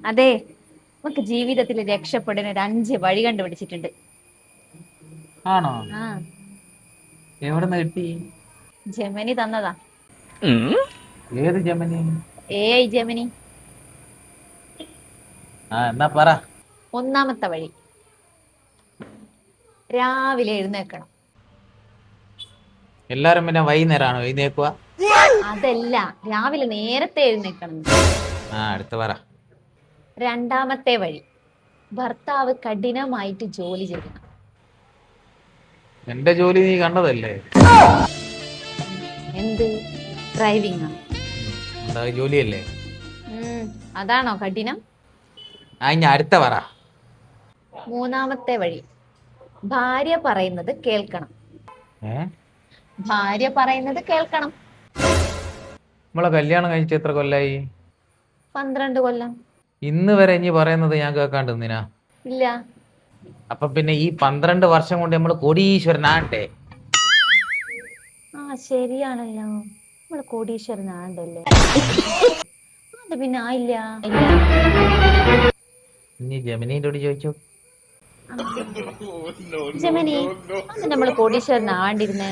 അതെ, നമുക്ക് ജീവിതത്തിൽ രക്ഷപ്പെടാൻ ഒരു 5 വഴി കണ്ടുപിടിച്ചിട്ടുണ്ട്. ആണോ? ആ, എവിടുന്ന് കിട്ടി? ജെമിനി തന്നതാ. ഏത് ജമനി? AI Gemini. എന്നാ പറ. ഒന്നാമത്തെ വഴി, രാവിലെ എഴുന്നേൽക്കണം. എല്ലാരും പിന്നെ വൈകുന്നേരമാണോ എഴുന്നേക്കുക? അതല്ല, രാവിലെ നേരത്തെ എഴുന്നേൽക്കണം. അടുത്ത് പറ. രണ്ടാമത്തെ വഴി, ഭർത്താവ് കഠിനമായിട്ട് ജോലി ചെയ്യണം. എന്റെ ജോലി നീ കണ്ടതല്ലേ? എന്ത്? ഡ്രൈവിംഗ്. എന്താ ജോലിയല്ലേ? അതാണോ കഠിനം? ഇനി അടുത്ത പറ. മൂന്നാമത്തെ വഴി, ഭാര്യ പറയുന്നത് കേൾക്കണം. ഏ ഭാര്യ പറയുന്നത് കേൾക്കണം. നമ്മളെ കല്യാണം കഴിച്ച് എത്ര കൊല്ലായി? 12 കൊല്ലം. ഇന്ന് വരെ ഇനി പറയുന്നത് ഞാൻ കേൾക്കാണ്ട് നിന്നാ? ഇല്ല. അപ്പൊ പിന്നെ ഈ 12 വർഷം കൊണ്ട് നമ്മൾ കോടീശ്വരനാട്ടെ? ശരിയാണല്ലോ, നമ്മള് കോടീശ്വരനാണ്ടല്ലേ. അത് പിന്നെ ആയില്ല. ഇനി ജമിനീൻ്റെ ചോദിച്ചു. ജെമിനി, അത് നമ്മള് കോടീശ്വരനാണ്ടിരുന്നേ.